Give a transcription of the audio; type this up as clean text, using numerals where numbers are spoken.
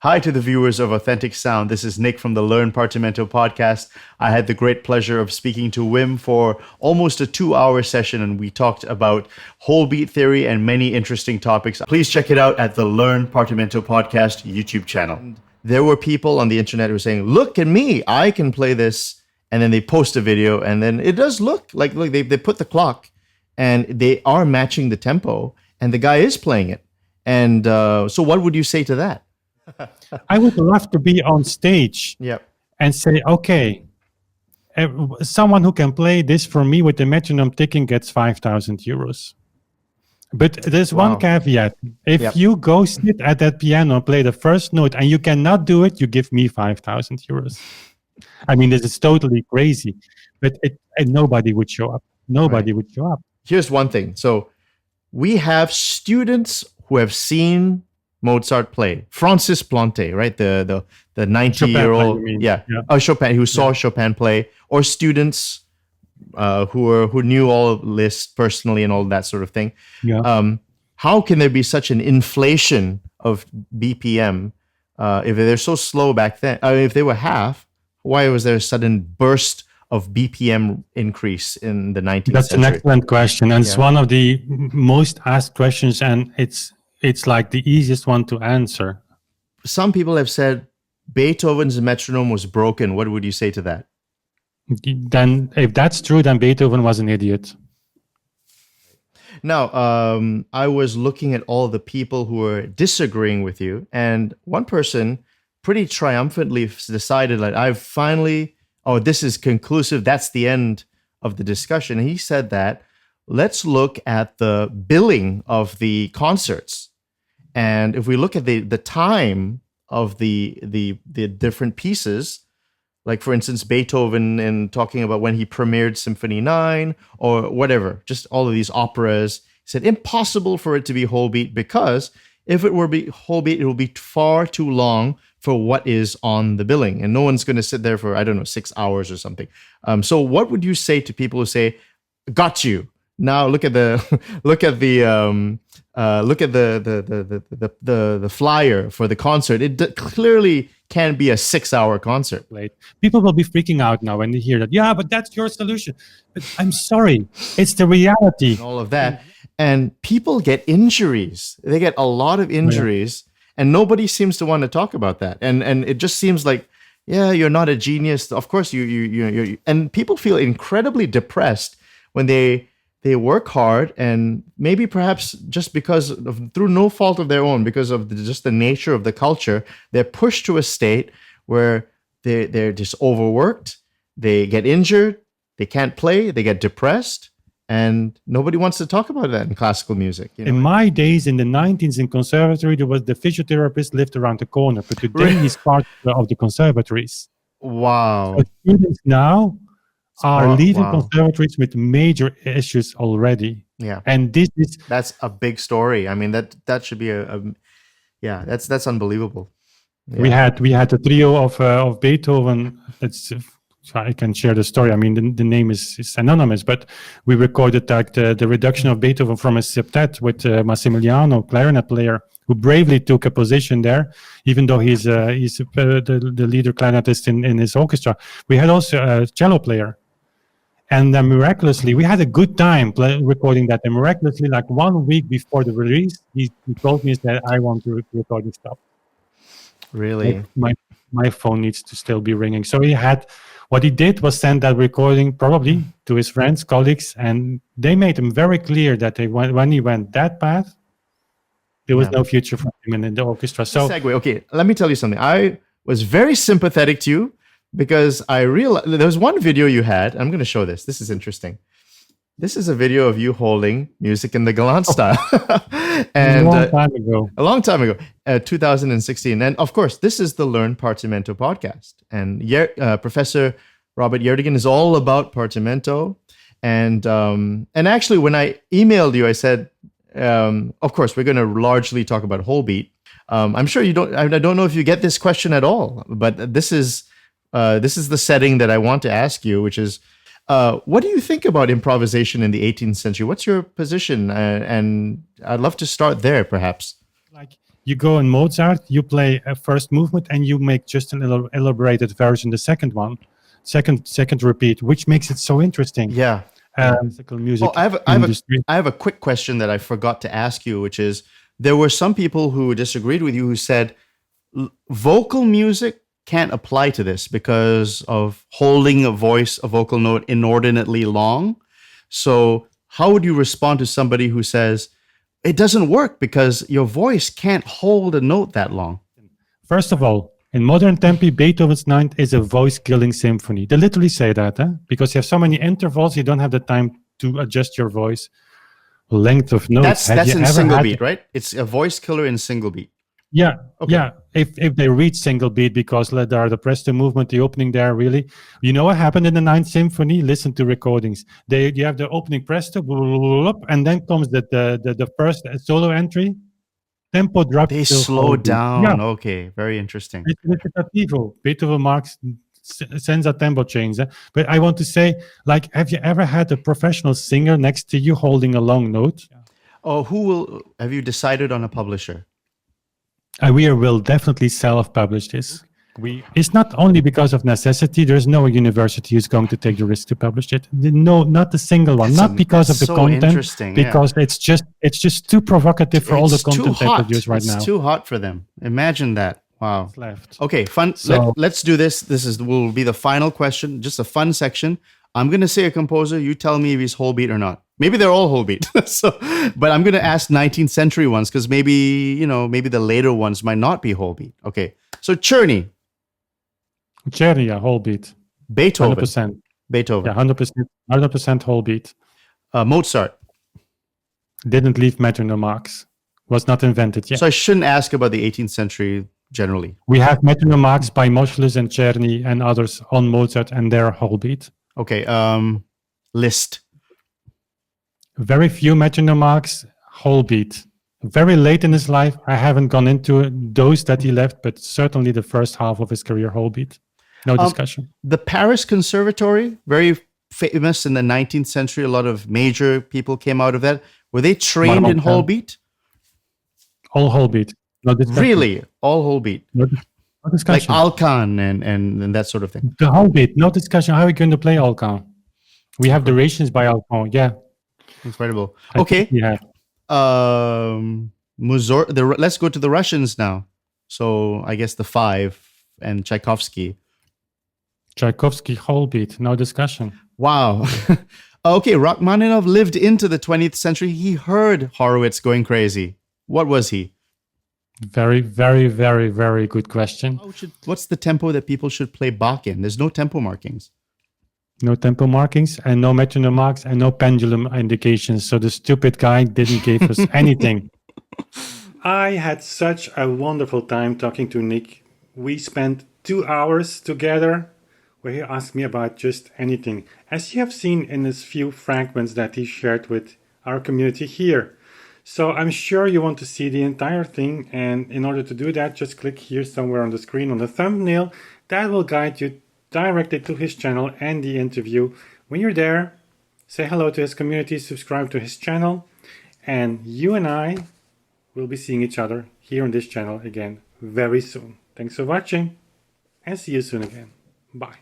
Hi to the viewers of Authentic Sound. This is Nick from the Learn Partimento Podcast. I had the great pleasure of speaking to Wim for almost a 2-hour session, and we talked about whole beat theory and many interesting topics. Please check it out at the Learn Partimento Podcast YouTube channel. There were people on the internet who were saying, look at me, I can play this. And then they post a video, and then it does look like they put the clock, and they are matching the tempo, and the guy is playing it. And so what would you say to that? I would love to be on stage and say, okay, someone who can play this for me with the metronome ticking gets 5,000 euros. But there's one caveat. If you go sit at that piano and play the first note and you cannot do it, you give me 5,000 euros. I mean, this is totally crazy, but nobody would show up. Nobody would show up. Here's one thing. So we have students who have seen Mozart play. Francis Plante, right? The 90-year-old, Chopin, who saw Chopin play, or students who knew all of Liszt personally and all that sort of thing. How can there be such an inflation of BPM if they're so slow back then? If they were half, why was there a sudden burst of BPM increase in the 19th That's century? An excellent question, and it's one of the most asked questions, and it's like the easiest one to answer. Some people have said Beethoven's metronome was broken. What would you say to that? Then, if that's true, then Beethoven was an idiot. Now, I was looking at all the people who were disagreeing with you, and one person pretty triumphantly decided that I've finally, this is conclusive. That's the end of the discussion. And he said that let's look at the billing of the concerts. And if we look at the time of the different pieces, like for instance, Beethoven and talking about when he premiered Symphony 9 or whatever, just all of these operas, he said impossible for it to be whole beat, because if it were whole beat, it will be far too long for what is on the billing. And no one's going to sit there for, 6 hours or something. So what would you say to people who say, got you? Now look at the flyer for the concert. It clearly can be a 6-hour concert. People will be freaking out now when they hear that. Yeah, but that's your solution. But I'm sorry, it's the reality. And all of that, and people get injuries. They get a lot of injuries, and nobody seems to want to talk about that. And it just seems like, you're not a genius. Of course, you and people feel incredibly depressed when they work hard, and maybe perhaps just because through no fault of their own, because of just the nature of the culture, they're pushed to a state where they're just overworked, they get injured, they can't play, they get depressed, and nobody wants to talk about that in classical music. In my days in the 90s in conservatory, there was the physiotherapist lived around the corner, but today he's part of the conservatories. Wow. So students now are leaving conservatories with major issues already. Yeah. And that's a big story. I mean, that should be that's unbelievable. Yeah. We had a trio of Beethoven. I can share the story. I mean, the name is anonymous, but we recorded like the reduction of Beethoven from a septet with Massimiliano, clarinet player, who bravely took a position there, even though he's the leader clarinetist in his orchestra. We had also a cello player. And miraculously, we had a good time recording that. And miraculously, like 1 week before the release, he told me that I want to record this stuff. Really? Like my phone needs to still be ringing. So what he did was send that recording probably to his friends, colleagues, and they made him very clear that when he went that path, there was no future for him in the orchestra. So segue. Okay, let me tell you something. I was very sympathetic to you, because I realized there was one video you had. I'm going to show this. This is interesting. This is a video of you holding music in the galant style. And a long time ago, 2016. And of course, this is the Learn Partimento podcast. And Professor Robert Yerdigan is all about Partimento. And actually, when I emailed you, I said, of course, we're going to largely talk about whole beat. I'm sure you don't. I don't know if you get this question at all, but this is the setting that I want to ask you, which is, what do you think about improvisation in the 18th century? What's your position? And I'd love to start there, perhaps. You go in Mozart, you play a first movement, and you make just an elaborated version, the second one, second repeat, which makes it so interesting. Yeah. Classical music I have a quick question that I forgot to ask you, which is there were some people who disagreed with you who said vocal music can't apply to this because of holding a vocal note inordinately long. So how would you respond to somebody who says it doesn't work because your voice can't hold a note that long? First of all, in modern tempi, Beethoven's Ninth is a voice-killing symphony. They literally say that, because you have so many intervals, you don't have the time to adjust your voice. Length of notes. That's in single beat, right? It's a voice killer in single beat. Yeah, okay. Yeah. If they reach single beat, because there are the presto movement, the opening there, really. You know what happened in the Ninth Symphony? Listen to recordings. You have the opening presto, and then comes the first solo entry. Tempo drops. They slow down. Yeah. Okay, very interesting. It's recitativo. Beethoven marks sends a tempo change. But I want to say, like, have you ever had a professional singer next to you holding a long note? Oh, have you decided on a publisher? We will definitely self-publish this. It's not only because of necessity. There's no university who's going to take the risk to publish it. No, not a single one. Not because of the content, because it's just too provocative for all the content they produce right now. It's too hot for them. Imagine that. Wow. It's left. Okay, fun. Let's do this. Will be the final question. Just a fun section. I'm going to say a composer. You tell me if he's whole beat or not. Maybe they're all whole beat. But I'm going to ask 19th century ones because maybe the later ones might not be whole beat. Okay. So Czerny. Yeah, whole beat. Beethoven. 100%. Beethoven. Yeah, 100% whole beat. Mozart. Didn't leave metronome marks. Was not invented yet. So I shouldn't ask about the 18th century generally. We have metronome marks by Moscheles and Czerny and others on Mozart, and they're whole beat. Okay. Liszt. Very few metronome marks, whole beat. Very late in his life, I haven't gone into those that he left, but certainly the first half of his career, whole beat. No discussion. The Paris Conservatory, very famous in the 19th century. A lot of major people came out of that. Were they trained in whole beat? All whole beat. No discussion. Really? All whole beat? No discussion. Like Alcan and that sort of thing. The whole beat. No discussion. How are we going to play Alcan? We have durations by Alcan. Yeah. Incredible. Okay. Yeah. Let's go to the Russians now. So I guess the five and Tchaikovsky. Tchaikovsky whole beat, no discussion. Wow. Okay, Rachmaninoff lived into the 20th century. He heard Horowitz going crazy. What was he? Very, very, very, very good question. What's the tempo that people should play Bach in? There's no tempo markings. No tempo markings and no metronome marks and no pendulum indications. So the stupid guy didn't give us anything. I had such a wonderful time talking to Nick. We spent 2 hours together where he asked me about just anything, as you have seen in his few fragments that he shared with our community here. So I'm sure you want to see the entire thing, and in order to do that, just click here somewhere on the screen on the thumbnail. That will guide you directly to his channel and the interview. When you're there, say hello to his community, subscribe to his channel, and you and I will be seeing each other here on this channel again very soon. Thanks for watching, and see you soon again. Bye.